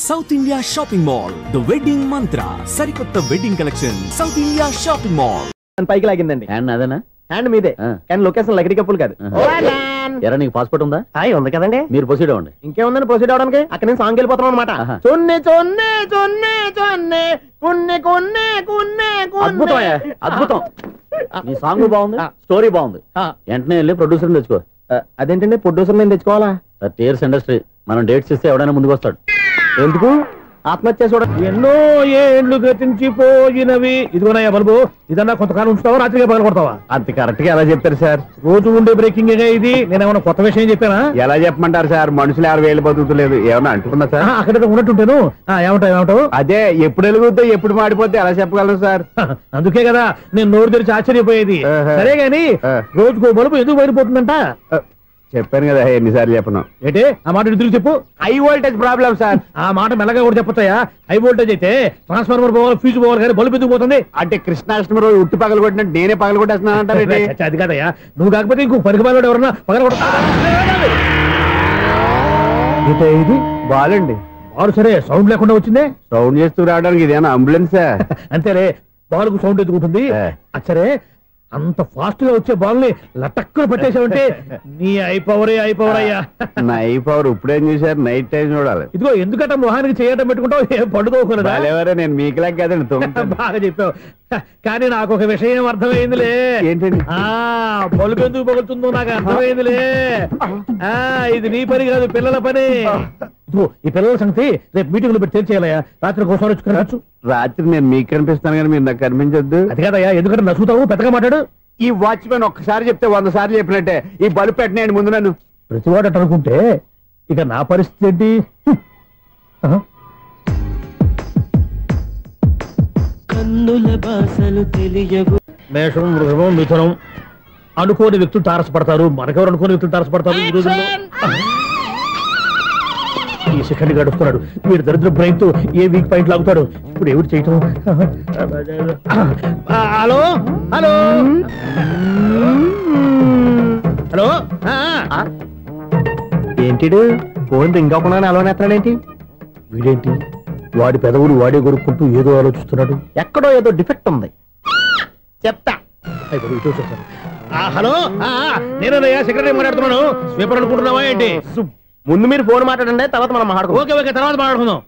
South India Shopping Mall, the wedding mantra. Sarikotta wedding collection. South India Shopping Mall. పైకి లాగిందండి. Hand అదేనా? Hand మీదే, కానీ location లగడి కప్పులు కాదు. ఎరా నీకు పాస్పోర్ట్ ఉందా? ఉంది కదండి. మీరు ప్రొసీడ్ అవ్వండి. ఇంకేముందని ప్రొసీడ్ అవడానికి? అక్కడ నేను సాంగ్ వెళ్ళిపోతాం అనమాట. చొన్నే చొన్నే చొన్నే చొన్నే కున్నే కున్నే కున్నే. అద్భుతం అద్భుతం. నీ సాంగ్ బాగుంది, స్టోరీ బాగుంది. వెంటనే వెళ్ళి ప్రొడ్యూసర్ తెచ్చుకో. అదేంటండి ప్రొడ్యూసర్ నేను తెచ్చుకోవాలా? టీర్స్ ఇండస్ట్రీ మనం డేట్స్ ఇస్తే ఎవడైనా ముందుకు వస్తాడు. ఎందుకు? ఆత్మహత్య చూడ ఎన్నో ఏళ్ళు గతించిపోయినవి. ఇదిగోనయ్యా బల్బు, ఇదన్నా కొంతకాలం ఉంచుతావా, రాత్రిగా పగల కొడతావా? అంత కరెక్ట్ గా ఎలా చెప్తారు సార్? రోజు ఉండే బ్రేకింగ్ ఇది. నేనేమన్నా కొత్త విషయం చెప్పానా? ఎలా చెప్పమంటారు సార్? మనుషులు 60,000 బతుకుతలేదు, ఏమన్నా అంటున్నా సార్? అక్కడ ఉన్నట్టుంటాను. ఏమంటావు? అదే ఎప్పుడు వెలుగుతో ఎప్పుడు మాడిపోతే ఎలా చెప్పగలరు సార్? అందుకే కదా నేను నోరు తెరిచి ఆశ్చర్యపోయేది. సరే గాని రోజుకో బల్బు ఎందుకు బయటపోతుందంట? చెప్పాను కదా ఎన్నిసార్లు చెప్పను. ఏంటే ఆ మాట ఎదురు చెప్పు. High voltage problem sir. ఆ మాట మెల్లగా కూడా చెప్పొచ్చాయా? హై వోల్టేజ్ అయితే ట్రాన్స్ఫార్మర్ పోవాలి, ఫ్యూజ్ పోవాలి, కానీ బల్బు ఎందుకు పోతుంది? అంటే కృష్ణాష్టమి రోజు ఉట్టి పగలు కొట్టినట్టు నేనే పగలు కొట్టేస్తున్నానంటారు. అది కాదయ్యా, నువ్వు కాకపోతే ఇంకో పనికి బాలు ఎవరన్నా పగల కొడతా. ఇది బాలండి. బాలు సరే, సౌండ్ లేకుండా వచ్చిందే. సౌండ్ చేస్తూ రావడానికి ఇదేనా అంబులెన్సా? అంతేలే, బాలుకు సౌండ్ ఎదుగుతుంది. సరే, అంత ఫాస్ట్ గా వచ్చే బాల్ని లటక్కులు పట్టేసావంటే నీ అయిపోవరే అయ్యా. నా అయిపోవరు ఇప్పుడేం చూసారు? నైట్ టైం చూడాలి. ఇదిగో ఎందుకంటే మొహానికి చేయటం పెట్టుకుంటావు, ఏం పండుకోకూడదా? నేను మీకులాగా కదండి. బాగా చెప్పావు. కానీ నాకు ఒక విషయం అర్థమైందిలే. ఏంటండి? బల్బు ఎందుకు పగులుతుందో నాకు అర్థమైందిలే. ఇది నీ పని కాదు, పిల్లల పని. ఈ పిల్లల సంగతి రేపు మీటింగ్ లో పెట్టి తెలిసేయాలయ్యా. రాత్రి కోసం వచ్చి రాత్రి నేను మీకు కనిపిస్తాను కానీ మీరు నాకు కనిపించొద్దు. అది కాదయ్యా, ఎందుకంటే నచ్చుతావు, పెద్దగా మాట్లాడు. ఈ వాచ్మెన్ ఒక్కసారి చెప్తే 100 సార్లు చెప్పినట్టే. ఈ బల్బు పెట్టినాయండి ముందు నన్ను. ప్రతివాడట అనుకుంటే ఇక నా పరిస్థితి ఏంటి? కన్నుల భాషలు తెలియవు. మేషం, వృషభం, మిథునం అనుకోని వ్యక్తులు తారసపడతారు. మనకెవరు అనుకోని వ్యక్తులు తారసపడతారు ఈ రోజుల్లో? ఈ సెకండ్ గడుపుతున్నాడు వీడు. దరిద్ర బ్రెయిన్ తో ఏ వీక్ పాయింట్ లాగుతాడు. ఇప్పుడు ఏమిటి చేయటం? Hello hello hello. ఏంటిడు ఫోన్ రింగ్ అవ్వకుండా అలవనేస్తాడేంటి? వీడేంటి వాడి పెదవులు వాడే కొరుక్కుంటూ ఏదో ఆలోచిస్తున్నాడు. ఎక్కడో ఏదో డిఫెక్ట్ ఉంది, చెప్తా. హలో, నేనయ్యా సెక్రటరీ మాట్లాడుతున్నాను. స్వీపర్ అనుకుంటున్నావా ఏంటి? ముందు మీరు ఫోన్ మాట్లాడండి, తర్వాత మనం మాట్లాడుకో. ఓకే, తర్వాత మాట్లాడుకుందాం.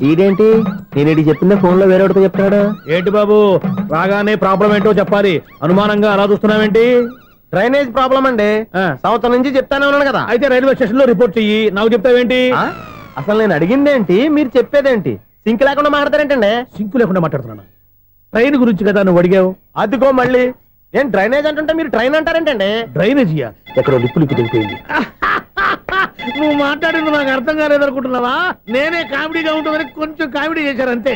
ఇదేంటి నేను చెప్పిందే ఫోన్ లో వేరే ఒకటి చెప్తాడు? ఏంటి బాబు, రాగానే ప్రాబ్లం ఏంటో చెప్పాలి. అనుమానంగా అలా చూస్తున్నావేంటి? డ్రైనేజ్ ప్రాబ్లం అండి. సంవత్సరం నుంచి చెప్తానే ఉన్నాను కదా. అయితే రైల్వే స్టేషన్ లో రిపోర్ట్ చెయ్యి. నాకు చెప్తావేంటి? అసలు నేను అడిగిందేంటి, మీరు చెప్పేదేంటి? సింక్ లేకుండా మాట్లాడతారేంటండి? సింక్ లేకుండా మాట్లాడుతున్నాను. ట్రైన్ గురించి కదా నువ్వు అడిగావు. అదిగో మళ్ళీ నేను డ్రైనేజ్ అంటుంటే మీరు ట్రైన్ అంటారేంటండి? డ్రైనేజీయా? ఎక్కడో లిప్పు తెలిపోయింది. నువ్వు మాట్లాడింది నాకు అర్థం కాలేదనుకుంటున్నావా? నేనే కామెడీగా ఉంటుందని కొంచెం కామెడీ చేశారు అంతే.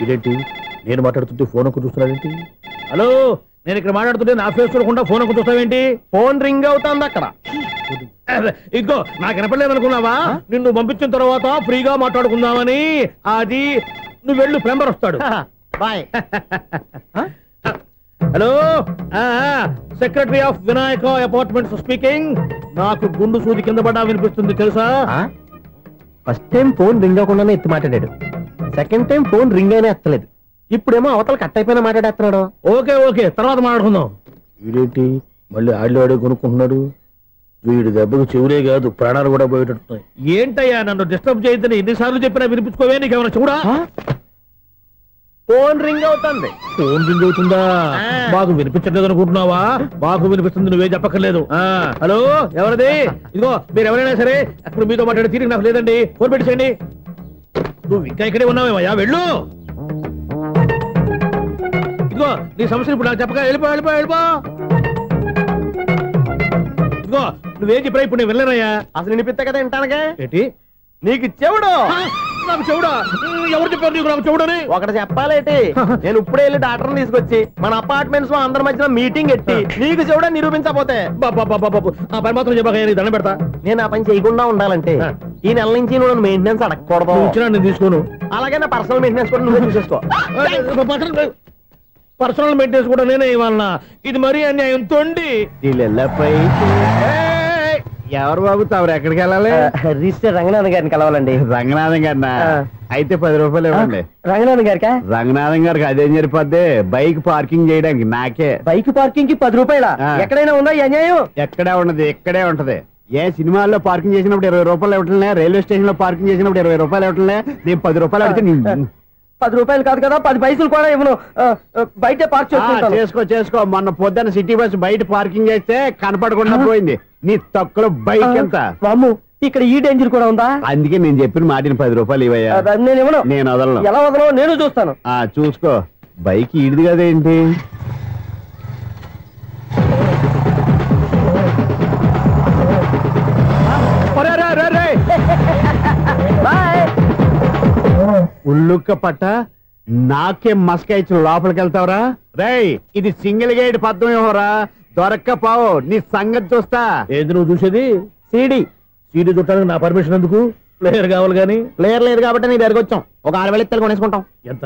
ఇదేంటి నేను మాట్లాడుతుంటే ఫోన్ ఒక్క చూస్తున్నావేంటి? హలో, నేను ఇక్కడ మాట్లాడుతుంటే నా ఫేస్ చూడకుండా ఫోన్ ఒక్క చూస్తావేంటి? ఫోన్ రింగ్ అవుతుంది అక్కడ. ఇదిగో నాకు వినపడలేదు అనుకున్నావా? నిన్ను పంపించిన తర్వాత ఫ్రీగా మాట్లాడుకుందామని. అది నువ్వు వెళ్ళు, ప్లంబర్ వస్తాడు. Bye. Hello, secretary of Vinayaka apartments speaking. నాకు గుండు సూది కింద పడ్డా వినిపిస్తుంది తెలుసా? ఫస్ట్ టైం ఫోన్ రింగ్ అవ్వకుండానే ఎత్తి మాట్లాడాడు. సెకండ్ టైం ఫోన్ రింగ్ అయినా ఎత్తలేదు. ఇప్పుడేమో అవతల కట్ అయిపోయినా మాట్లాడేస్తున్నాడు. ఓకే, తర్వాత మాట్లాడుకుందాం. వీడేంటి మళ్ళీ ఆడిలో కొనుక్కుంటున్నాడు? వీడి దెబ్బకు చెవులే కాదు, ప్రాణాలు కూడా పోయేటట్టున్నాయి. ఏంటయ్యా నన్ను డిస్టర్బ్ చేయొద్దని ఎన్నిసార్లు చెప్పినా వినిపించుకోవే? నీకేమైనా చూడా? ఫోన్ రింగ్ అవుతుంది. ఫోన్ రింగ్ అవుతుందా? మాకు వినిపించట్లేదు అనుకుంటున్నావా? మాకు వినిపిస్తుంది, నువ్వే చెప్పక్కర్లేదు. హలో, ఎవరిది? ఇదిగో మీరు ఎవరైనా సరే అప్పుడు మీతో మాట్లాడే తీరిక నాకు లేదండి. ఫోన్ పెట్టేసేయండి. నువ్వు ఇంకా ఇక్కడే ఉన్నావేమయ్యా, వెళ్ళు. ఇదిగో నీ సమస్యలు ఇప్పుడు నాకు చెప్పగా వెళ్ళిపో. ఇదిగో నువ్వేం చెప్పరా? ఇప్పుడు నేను వెళ్ళానయ్యా. అసలు వినిపిస్తా కదా వింటానగా. ఏంటి నీకు చెవుడు? నాకు చెవుడా? ఎవరు చెప్పారు నీకు నాకు చెవుడని? ఒకటి చెప్పాలేటి, నేను ఇప్పుడే వెళ్ళి డాక్టర్ని తీసుకొచ్చి మన అపార్ట్మెంట్స్ లో అందరి మధ్యన మీటింగ్ ఎట్టి నీకు చెవుడా నిరూపించకపోతే ఆ పని మాత్రం చెప్పక దండం పెడతా. నేను ఆ పని చేయకుండా ఉండాలంటే ఈ నెల నుంచి నువ్వు నన్ను మెయింటెనెన్స్ అడగకూడదు. నేను తీసుకోను. అలాగే నా పర్సనల్ మెయింటెనెన్స్ కూడా నువ్వే చూసేసుకో. పర్సనల్ మెయింటెనెన్స్ కూడా నేనే ఇవ్వాలన్నా? ఇది మరీ అన్యాయం తొండి. ఎవరు బాబు తమరు ఎక్కడికి వెళ్ళాలి? రిజిస్టర్ రంగనాథన్ గారిని కలవాలండి. రంగనాథం గారినా? అయితే 10 రూపాయలు ఇవ్వండి. రంగనాథన్ గారికా? రంగనాథం గారికి అదేం సరిపోద్ది, బైక్ పార్కింగ్ చేయడానికి నాకే. బైక్ పార్కింగ్ కి 10 రూపాయల? ఎక్కడైనా ఉందా ఈ అన్యాయం? ఎక్కడే ఉండదు, ఇక్కడే ఉంటది. ఏ సినిమాల్లో పార్కింగ్ చేసినప్పుడు 20 రూపాయలు ఇవ్వట్లే, రైల్వే స్టేషన్ లో పార్కింగ్ చేసినప్పుడు 20 రూపాయలు ఇవ్వట్లే, నేను 10 రూపాయలు అడిగితే 10 రూపాయలు కాదు కదా, 10 పైసలు కూడా ఇవ్వను. బయట పార్క్ చేసుకో. మొన్న పొద్దున్న సిటీ బస్ బయట పార్కింగ్ చేస్తే కనపడకుండా పోయింది. నీ తక్కువ బైక్ ఎంత? వామ్ము, ఇక్కడ ఈ డేంజర్ కూడా ఉందా? అందుకే నేను చెప్పిన మాటిని 10 రూపాయలు ఇవ్వయ్యా. నేను ఇవ్వను. నేను వదలను. ఎలా వదలను? నేను చూస్తాను. చూసుకో. బైక్ ఈడిది కదేంటి? ఉల్లుక్క పట్ట నాకే మస్క ఇచ్చిన లోపలికి వెళ్తావరా? రేయ్, ఇది సింగిల్ గేట్ పద్మం ఇవ్వరా, దొరక్కపోవు నీ సంగతి చూస్తా. ఏది నువ్వు చూసేది? సీడీ చుట్టానికి నా పర్మిషన్ ఎందుకు? ప్లేయర్ కావాలి కానీ. ప్లేయర్ లేదు కాబట్టి నీ దగ్గరకు వచ్చాం. ఒక 6,000 ఇత్తలు కొనేసుకుంటాం. ఎంత?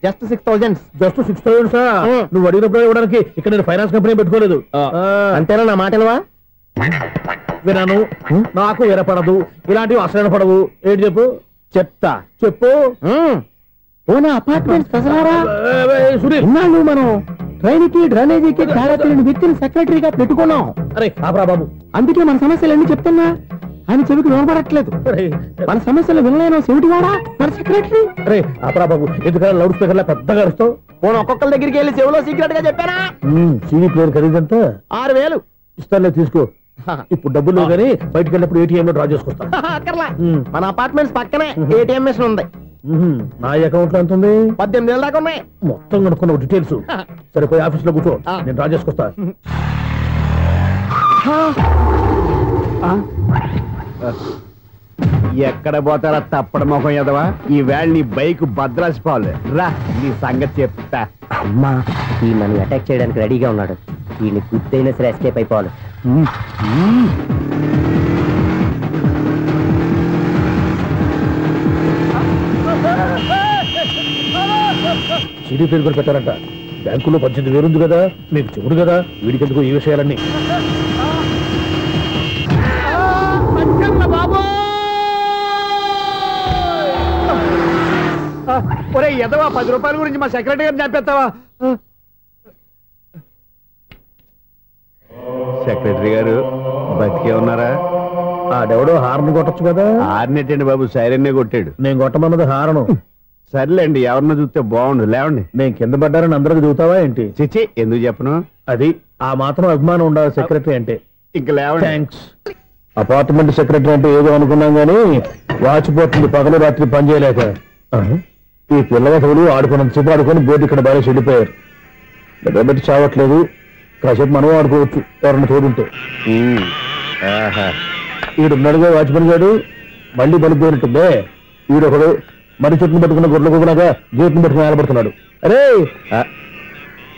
జస్ట్ 6,000. జస్ట్ 6,000? నువ్వు అడిగినప్పుడు ఇవ్వడానికి ఇక్కడ నేను ఫైనాన్స్ కంపెనీ పెట్టుకోలేదు. అంతేనా? నా మాటలువా? వినాను, నాకు వినపడదు, ఇలాంటివి అసలు పడవు. ఏంటి చెప్పు? చెప్తా. చెప్పు. అపార్ట్మెంట్స్ సునీల్, మనం ట్రైన్కి డ్రైనేజీకి తేడా తెలియని వ్యక్తిని సెక్రటరీగా పెట్టుకున్నాం. అరే ఆపరా బాబు, అందుకే మన సమస్యలు ఎన్ని చెప్తున్నా ఆయన చెవికి వినపడట్లేదు. మన సమస్యలు వినలేను చెవిటి వాడా మన సెక్రటరీ. అరే ఆపరా బాబు, ఎందుకంటే లౌడ్ స్పీకర్ లా పెద్దగా అరుస్తావు. ఒక్కొక్కరి దగ్గరికి వెళ్ళి చెవిలో సీక్రెట్ గా చెప్పానా? CD player ఖరీదంతా 6,000. ఇస్తానులే, తీసుకో. ఇప్పుడు డబ్బులు కానీ బయటకు వెళ్ళినప్పుడు ఏటీఎం లో డ్రా చేసుకొస్తాను. మన అపార్ట్మెంట్స్ పక్కనే ఏటీఎం మిషన్ ఉంది. నా అకౌంట్ లో ఎంత ఉంది? 18,000 దాకా ఉన్నాయి. మొత్తం కనుక్కున్న డీటెయిల్స్. సరిపోయి ఆఫీస్ లో కూర్చో, నేను డ్రా చేసుకొస్తా. ఎక్కడ పోతారా తప్పడ మొహం ఎదవా? ఈ వేళ నీ బైక్ భద్రాసిపోవాలి. రా, నీ సంగతి చెప్తా. అమ్మా, ఈ నన్ను అటాక్ చేయడానికి రెడీగా ఉన్నాడు. ఈయన గుద్దైనా సరే ఎస్కేప్ అయిపోవాలి. సీడీ ప్లేయర్ కూడా పెట్టారంట. బ్యాంకులో 18,000 ఉంది కదా, మీకు చెవుడు కదా, వీడికెందుకు ఈ విషయాలన్నీ? ఒరే ఎదవా, 10 రూపాయల గురించి మా సెక్రటరీ గారిని చంపేస్తావా? సెక్రటరీ గారు బతికే ఉన్నారా? ఆడెవడో హార్న్ కొట్టచ్చు కదా. హార్నెట్టండి బాబు, సైరన్నే కొట్టాడు. నేను కొట్టమన్నది హారను. సర్లేండి, ఎవరినో చూస్తే బాగుండు. లేవండి. నేను కింద పడ్డారని అందరికి చూతావా ఏంటి? చిచ్చి, ఎందుకు చెప్పను? అది ఆ మాత్రం అభిమానం ఉండాలి సెక్రటరీ అంటే. ఇంక లేవండి. థ్యాంక్స్. అపార్ట్మెంట్ సెక్రటరీ అంటే ఏదో అనుకున్నాం గానీ వాచిపోతుంది పగలు రాత్రి పని చేయలేక. ఈ పిల్లవాడు ఆడుకున్నంత సేపు ఆడుకొని బోర్డు ఇక్కడ బాగా చెడిపోయారు. నిద్రబెట్టి చావట్లేదు. కాసేపు మనం ఆడుకోవచ్చు ఎవరన్నా తోడుంటే. ఈడున్నాడుగా వాచ్మెన్ గాడు, మళ్ళీ బలిపోయినట్టుందే. ఈడొకడు మరి చెట్టును పట్టుకున్న గొడ్ల కుక్కలాగా గేట్ను పట్టుకుని నిలబడుతున్నాడు. అరే,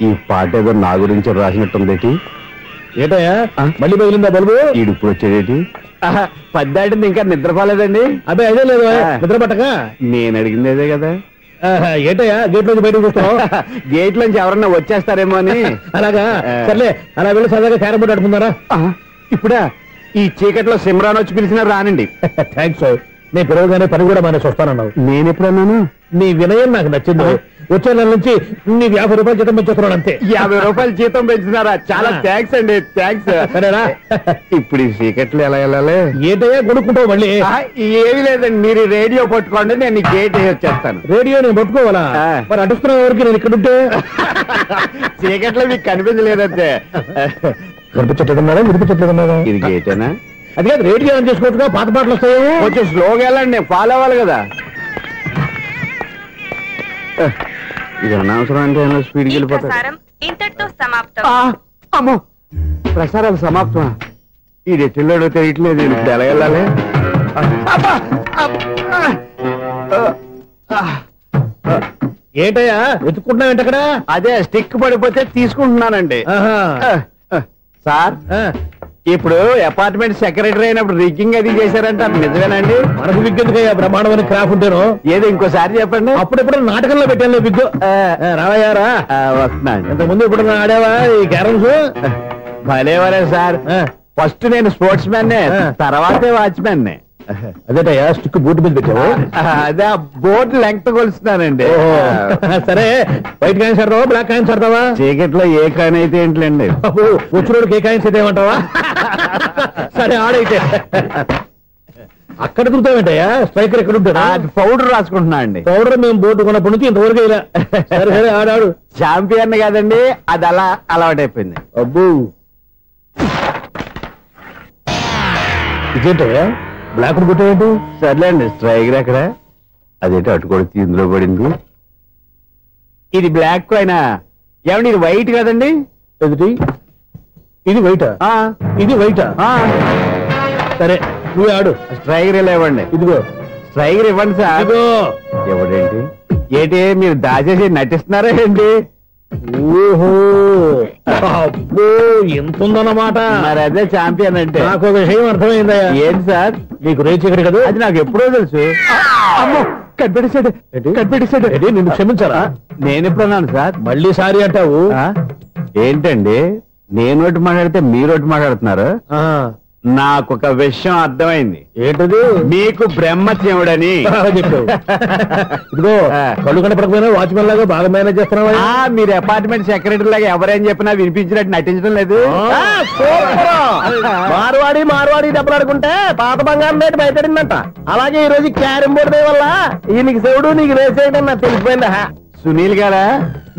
ఈ పాట ఏదో నా గురించి రాసినట్టుంది. ఏటయ్యా మళ్ళీ పగిలిందా బల్బు? ఈడు ఇప్పుడు వచ్చేదేటి? 10 దాటింది, ఇంకా నిద్రపోలేదండి. అదే అదే లేదు నిద్ర పట్టక. నేను అడిగింది అదే కదా. ఏటయ్యా గేట్ నుంచి బయటకు చూస్తావు? గేట్ నుంచి ఎవరన్నా వచ్చేస్తారేమో అని. అలాగా, సర్లే అలా వెళ్ళి సరదాగా క్యారం బోర్డు ఆడుకుందారా? ఇప్పుడా? ఈ చీకట్లో సిమ్రాన్ వచ్చి పిలిచినా రానండి. థ్యాంక్స్. నేను పిలవగానే పని కూడా మానేసి వస్తానన్నావు. నేను ఎప్పుడన్నాను? నీ వినయం నాకు నచ్చింది. వచ్చే నెల నుంచి నీకు 50 రూపాయలు జీతం పెంచుతున్నాను అంతే. 50 రూపాయలు జీతం పెంచుతున్నారా? చాలా థ్యాంక్స్ అండి. థ్యాంక్స్. సరేనా? ఇప్పుడు ఈ చీకట్లు ఎలా వెళ్ళాలి? ఏంటయ్యా కొనుక్కుంటావు మళ్ళీ? ఏమీ లేదండి, మీరు రేడియో పట్టుకోండి, నేను గేట్ వచ్చేస్తాను. రేడియో నేను పట్టుకోవాలా? మరి అడుస్తున్న వరకు నేను ఇక్కడ ఉంటే చీకట్లో మీకు కనిపించలేదంటే. కనిపించట్లేదన్నారా? వినిపించట్లేదన్నారా? ఇది గేటేనా? అది కాదు, రేడియో ఆన్ చేసుకోవచ్చుగా, పాత పాటలు వస్తాయి. కొంచెం స్లోగా వెళ్ళండి, నేను ఫాలో అవ్వాలి కదా. ఇది అనవసరం అంటే స్పీడ్కి వెళ్ళిపోతాడు. ఇంతటితో సమాప్తం. అమ్మో, ప్రసారాలు సమాప్తమా? ఈ రెట్టిల్లోడో తెలియట్లేదు. ఇప్పుడు ఎలా వెళ్ళాలి? ఏంటయ్యా వెతుక్కుంటున్నావు ఏంటి అక్కడ? అదే స్టిక్ పడిపోతే తీసుకుంటున్నానండి. సార్, ఇప్పుడు అపార్ట్మెంట్ సెక్రటరీ అయినప్పుడు రిగ్గింగ్ అది చేశారంటే అది నిజమేనండి? మనకు విగ్గెందుకయ్యా, బ్రహ్మాండమైన క్రాఫ్ ఉంటాను. ఏదో ఇంకోసారి చెప్పండి. అప్పుడెప్పుడు నాటకంలో పెట్టాను విగ్గు. రావయ్యారా? వస్తున్నాను. ఇంతకుముందు ఇప్పుడు ఆడావా ఈ క్యారమ్స్? భలేవరే సార్. ఫస్ట్ నేను స్పోర్ట్స్ మ్యాన్ తర్వాతే వాచ్మెన్ అదేటయ్యా స్టిక్ బూట్ మీద పెట్టావు అదే ఆ బోర్డు లెంగ్త్ కొలుస్తున్నానండి సరే వైట్ కాయిన్స్ ఆడతావా బ్లాక్ కాయిన్స్ ఆడతావా చీకట్ లో ఏ కాయిన్ అయితే ఏంటండి వచ్చినోడికి ఏ కాయిన్స్ అయితే ఏమంటావా సరే ఆడైతే అక్కడ దిగుతావేంటయ్యా స్ట్రైకర్ ఎక్కడ ఉంటాడా పౌడర్ రాసుకుంటున్నా అండి పౌడర్ మేము బోర్డు కొన్నప్పటి నుంచి ఇంతవరకు ఇలా సరే సరే ఆడాడు ఛాంపియన్ కాదండి అది అలా అలవాటైపోయింది అబ్బు ఇదేంటయ్యా బ్లాక్ కొట్టావేంటి సర్లేండి స్ట్రైకర్ ఎక్కడ అదేంటి అటుకొడితే ఇందులో పడింది ఇది బ్లాక్ కాయిన్ ఏమండి ఇది వైట్ కదండి ఎదుటి ఇది వైటా ఇది వైటా సరే నువ్వు ఆడు స్ట్రైకర్ ఇలా ఇవ్వండి ఇదిగో స్ట్రైకర్ ఇవ్వండి సార్ ఇదిగో ఎవడేంటి ఏంటి మీరు దాచేసి నటిస్తున్నారా ఏంటి ఓహో అబ్బో ఎంత ఉందన్నమాట మరి అదే ఛాంపియన్ అంటే నాకు ఒక విషయం అర్థమైందయ్యా ఏంటి సార్ నీకు రేచి ఇక్కడ కదా అది నాకు ఎప్పుడో తెలుసు అమ్మో కనిపెట్టేశాడు కనిపెట్టేశాడు నిన్ను క్షమించారా నేను ఎప్పుడన్నాను సార్ మళ్ళీ సారీ అంటావు ఏంటండి నేను ఒకటి మాట్లాడితే మీరు ఒకటి మాట్లాడుతున్నారు నాకు ఒక విషయం అర్థమైంది ఏంటది మీకు బ్రహ్మత్యముడని చెప్పావు ఇదిగో కళ్ళు కనపడకపోయినా వాచ్మెన్ లాగా బాగా మేనేజ్ చేస్తున్నావా మీరు అపార్ట్మెంట్ సెక్రటరీ లాగా ఎవరేం చెప్పినా వినిపించినట్టు నటించడం లేదు మార్వాడి దెబ్బలాడుకుంటే పాత బంగారం రేటు బయటడిందంట అలాగే ఈ రోజు క్యారం బోర్డు దే వల్ల ఈయనకి శివుడు నీకు రేసేయడం నాకు తెలిసిపోయిందా సునీల్ గారా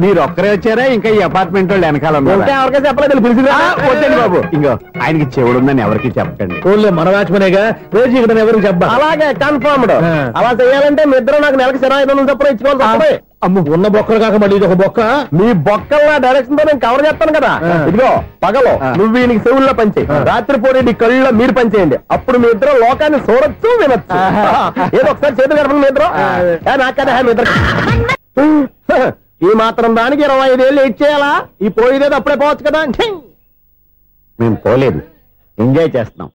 మీరు ఒక్కరే వచ్చారా ఇంకా ఈ అపార్ట్మెంట్ వాళ్ళు వెనకాల ఎవరికైనా చెప్పలేదు పిలిచిందా వద్దండి బాబు ఇంకో ఆయనకి చెవుడుందని ఎవరికి చెప్పకండి ఓన్లీ మన వాచ్మెనేగా రేచి ఇక్కడ ఎవరికి చెప్పా అలాగే కన్ఫర్మ్డ్ అలా చేయాలంటే మీ ఇద్దరు నాకు నెలకు 500 చొప్పున ఇచ్చుకోవాలి అమ్మ ఉన్న బొక్కలు కాక మళ్ళీ ఇది ఒక బొక్క మీ బొక్కల డైరెక్షన్ తో నేను కవర్ చేస్తాను కదా ఇదిగో పగలో నువ్వు ఈయనకి చెవుల్లో పంచే రాత్రిపూట నీ కళ్ళలో మీరు పనిచేయండి అప్పుడు మీ ఇద్దరు లోకాన్ని చూడొచ్చు వినొచ్చు ఏదో ఒకసారి చేతులు గడపండి మీ ఇద్దరు నాకు కదా మీ ఇద్దరు ఈ మాత్రం దానికి 25 ఏళ్ళు ఇచ్చేయాలా ఈ పోయేదేదో అప్పుడే పోవచ్చు కదా మేము పోలేదు ఎంజాయ్ చేస్తున్నాం